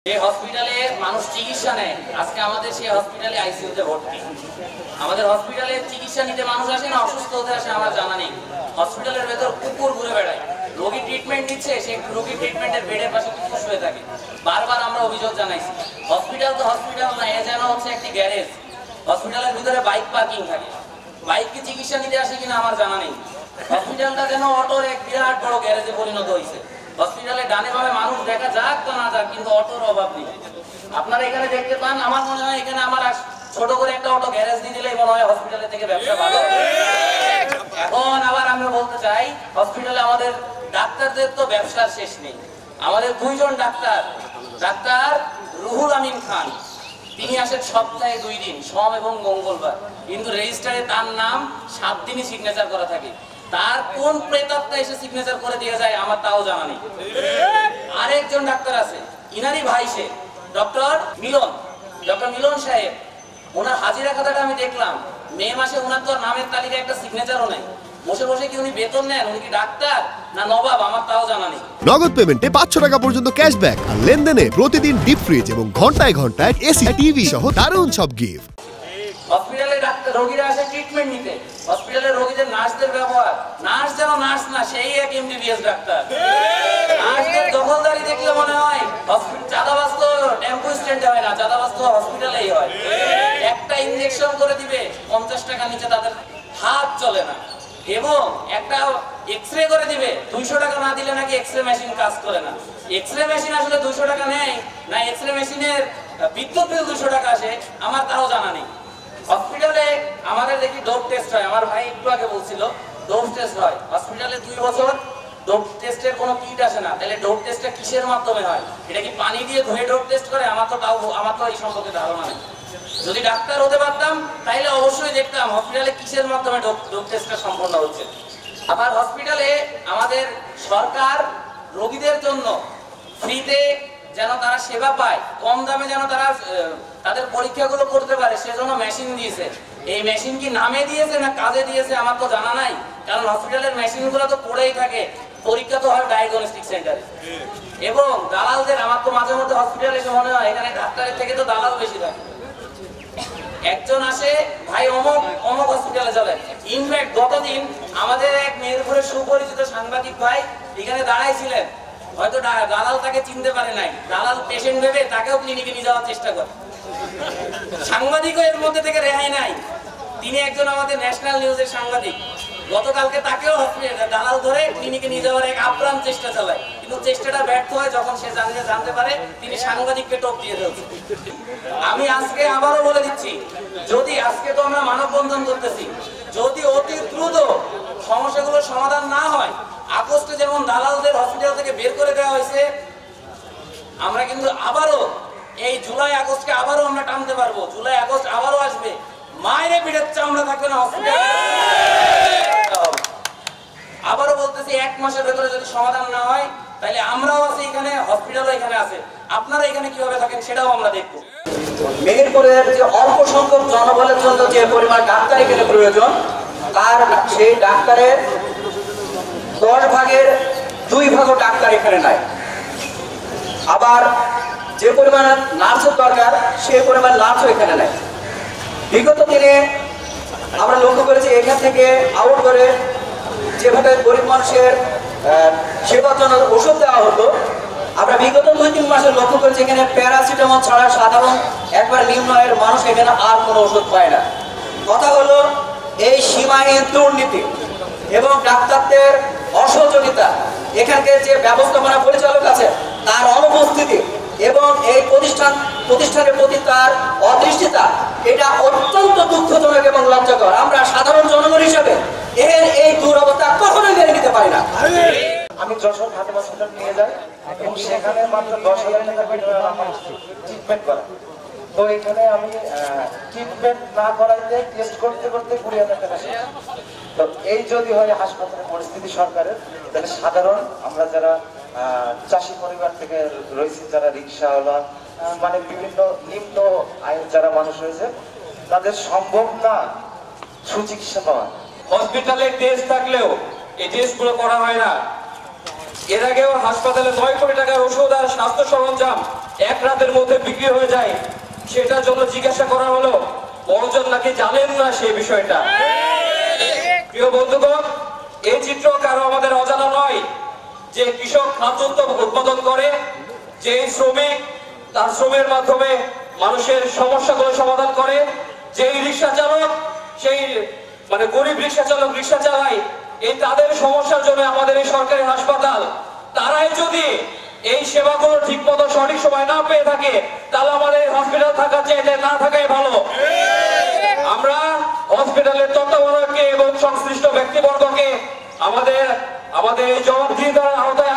যে হসপিটালে মানুষ চিকিৎসা নেয়, আজকে আমাদের সেই হসপিটালে আইসিইউতে ভর্তি। আমাদের হসপিটালে চিকিৎসা নিতে মানুষ আসে না, অসুস্থ হতে আসে আমার জানা নেই। হসপিটালের ভেতর কুকুর ঘুরে বেড়ায়, রোগী ট্রিটমেন্ট নিচ্ছে, সেই রোগী ট্রিটমেন্টের বেডের পাশে কুকুর শুয়ে থাকে। বারবার আমরা অভিযোগ জানাইছি। হসপিটাল তো হসপিটাল না, এ যেন হচ্ছে একটি গ্যারেজ। হসপিটালের ভিতরে বাইক পার্কিং থাকে, বাইক কি চিকিৎসা নিতে আসে কিনা আমার জানা নেই। হসপিটালটা যেন অটোর এক বিরাট বড় গ্যারেজে পরিণত হয়েছে। হসপিটালে ডানে বামে মানুষ দেখা যাক তো না যাক, কিন্তু অটোর অভাব নেই। আপনারা এখানে দেখতে পান, আমার মনে হয় এখানে আমার ছোট করে একটা অটো গ্যারেজ দিয়ে দিলেই মনে হয় হসপিটালের থেকে ব্যবসা ভালো। এখন আবার আমরা বলতে চাই, হসপিটালে আমাদের ডাক্তারদের তো ব্যবসার শেষ নেই। আমাদের দুইজন ডাক্তার, ডাক্তার রুহুল আমিন খান, তিনি আসেন সপ্তাহে 2 দিন, সোম এবং মঙ্গলবার, কিন্তু রেজিস্টারে তার নাম 7 দিনই সিগনেচার করা থাকে। তার কোন প্রেতাত্মা এসে সিগনেচার করে দিয়ে যায় আমার তাও জানা নেই। আরেকজন ডাক্তার আছে, ইনারই ভাই, সে ডক্টর মিলন সাহেব। ওনার হাজিরা খাতাটা আমি দেখলাম, মে মাসে ওনার তো নামের তালিকায় একটা সিগনেচারও নাই। বসে বসে কি উনি বেতন নেন? উনি কি ডাক্তার না নবাব আমার তাও জানা নেই। নগদ পেমেন্টে 500 টাকা পর্যন্ত ক্যাশব্যাক, আর লেনদেনে প্রতিদিন ডিপ ফ্রিজ এবং ঘন্টায় ঘন্টায় এসি টিভি সহ দারুণ সব গিফট। হসপিটালে ডাক্তার রোগীরা আসে ট্রিটমেন্ট নিতে, হসপিটালের রোগীদের নার্সদের ব্যবহার, নার্স যেন নার্স না, সেই এক এমবিবিএস ডাক্তার। নার্সদের দখলদারি দেখলে মনে হয় চাঁদাবাজ তো টেম্পো স্ট্যান্ডে হয় না, চাঁদাবাজ তো হসপিটালেই হয়। একটা ইনজেকশন করে দিবে 50 টাকা, নিচে তাদের হাত চলে না। এবং একটা এক্সরে করে দিবে 200 টাকা না দিলে নাকি এক্সরে মেশিন কাজ করে না। এক্সরে মেশিন আসলে 200 টাকা নেয় না, এক্সরে মেশিনের বিদ্যুৎ বিল 200 টাকা আসে আমার তাও জানা নেই। হসপিটালে আমাদের দেখি ডোপ টেস্ট হয়, আমার ভাই একটু আগে বলছিল ডোপ টেস্ট হয় হসপিটালে 2 বছর। ডোপ টেস্টের কোনো কিট আসে না, তাহলে ডোপ টেস্টটা কিসের মাধ্যমে হয়? এটা কি পানি দিয়ে ধুয়ে ডোপ টেস্ট করে? আমার তো এই সম্পর্কে ধারণা নেই। যদি ডাক্তার হতে পারতাম তাহলে অবশ্যই দেখতাম হসপিটালে কিসের মাধ্যমে ডোপ টেস্টটা সম্পন্ন হচ্ছে। আবার হসপিটালে আমাদের সরকার রোগীদের জন্য ফ্রিতে যেন তারা সেবা পায়, কম দামে যেন তারা তাদের পরীক্ষাগুলো করতে পারে, সেজন্য মেশিন দিয়েছে। এই মেশিন কি নামে দিয়েছে না কাজে দিয়েছে আমার তো জানা নাই, কারণ হসপিটালের মেশিনগুলো তো পড়েই থাকে। পরীক্ষা তো হয় ডায়াগনস্টিক সেন্টারে। এবং দালালদের, আমার তো মাঝে মধ্যে হসপিটালে এসে মনে হয় এখানে ডাক্তারের থেকে তো দালাল বেশি থাকে। একজন আসে, ভাই অমুক হসপিটালে চলে। ইনফ্যাক্ট গতদিন আমাদের এক মেহেরপুরের সুপরিচিত সাংবাদিক ভাই এখানে দাঁড়াইছিলেন, হয়তো দালাল তাকে চিনতে পারে নাই, দালাল পেশেন্ট ভেবে তাকেও ক্লিনিকে নিয়ে যাওয়ার চেষ্টা করে। সাংবাদিকও এর মধ্যে থেকে রেহাই নাই। তিনি একজন আমাদের ন্যাশনাল নিউজের সাংবাদিক, গতকালকে তাকেও দালাল ধরে ক্লিনিকে নিয়ে যাওয়ার এক আপ্রাণ চেষ্টা চালায়, কিন্তু চেষ্টাটা ব্যর্থ হয় যখন সে জানতে পারে তিনি সাংবাদিককে টপ দিয়ে ফেলছে। আমি আজকে আবারও বলে দিচ্ছি, যদি আজকে তো আমরা মানববন্ধন করতেছি, যদি অতি দ্রুত সমস্যাগুলোর সমাধান না হয়, আগস্টে যেমন দালালদের হসপিটাল থেকে বের করে দেওয়া হয়েছে, আমরা কিন্তু আবারও এই জুলাই আগস্টকে আবারও আমরা টানতে পারবো। জুলাই আগস্ট আবারও আসবে, মায়েরে পিঠের চামড়া থাকবে না হসপিটাল। আবারও বলতেছি, 1 মাসের ভেতরে যদি সমাধান না হয় তাহলে আমরাও আছি এখানে, হসপিটালও এখানে আছে, আপনারা এখানে কিভাবে থাকেন সেটাও আমরা দেখবো। মেহেরপুরের যে অল্প সংখ্যক জনবলের জন্য যে পরিমাণ ডাক্তার এখানে প্রয়োজন, তার সেই ডাক্তারের 10 ভাগের 2 ভাগও ডাক্তার এখানে নাই। আবার যে পরিমাণ নার্সের দরকার সেই পরিমাণ নার্সও এখানে নাই। বিগত দিনে আমরা লক্ষ্য করেছি, এখান থেকে আউট করে যেভাবে গরিব মানুষের সেবার জন্য ওষুধ দেওয়া হতো, আমরা বিগত 2-3 মাসে লক্ষ্য করেছি এখানে প্যারাসিটামল ছাড়া সাধারণ একবার নিম্ন আয়ের মানুষ এখানে আর কোনো ওষুধ পায় না। কথা হলো, এই সীমাহীন দুর্নীতি এবং ডাক্তারদের অসহযোগিতা, এখানকার যে ব্যবস্থাপনা পরিচালক আছে তার অনুপস্থিতি এবং এই প্রতিষ্ঠানের প্রতি তার অদৃষ্টিতা, এটা অত্যন্ত দুঃখজনক এবং লজ্জাকর। আমরা সাধারণ জনগণ হিসেবে এই দুরবস্থা কখনোই মেনে নিতে পারি না। আমি যশোর হাতে হসপিটাল নিয়ে যাই এবং সেখানে মাত্র 10,000 টাকা বিনিময়ে আমার ট্রিটমেন্ট করা। তো এখানে আমি ট্রিটমেন্ট না করাইতে টেস্ট করতে 20,000 টাকা শেষ। তো এই যদি হয় হাসপাতালের পরিস্থিতি সরকারের, তাহলে সাধারণ আমরা যারা চাষি পরিবার থেকে রয়েছি, যারা রিক্সাওয়ালা, মানে বিভিন্ন নিম্ন আয়ের যারা মানুষ রয়েছে, তাদের সম্ভব না সুচিকিৎসা পাওয়া। হসপিটালে টেস্ট থাকলেও এই টেস্টগুলো করা হয় না। এর আগেও হাসপাতালে 9 কোটি টাকার ওষুধ আর স্বাস্থ্য সরঞ্জাম এক রাতের মধ্যে বিক্রি হয়ে যায়, সেটার জন্য জিজ্ঞাসা করা হলো, বড়জন নাকি জানেন না সেই বিষয়টা। প্রিয় বন্ধুগণ, এই চিত্র কারো আমাদের অজানা নয় যে কৃষক খাদ্য উৎপাদন করে, যে শ্রমিক তার শ্রমের মাধ্যমে মানুষের সমস্যাগুলো সমাধান করে, যেই রিক্সা চালক সেই মানে গরিব রিক্সা চালক রিক্সা চালায়, এই তাদের সমস্যার জন্য আমাদের এই সরকারি হাসপাতাল, তারাই যদি এই সেবাগুলো ঠিক মতো সঠিক সময় না পেয়ে থাকে, তাহলে আমাদের হসপিটাল থাকার চাইতে না থাকাই ভালো। আমরা হসপিটালের তত্ত্বাবধায়ককে এবং সংশ্লিষ্ট ব্যক্তিবর্গকে আমাদের এই জবাবদিহিতার আওতায়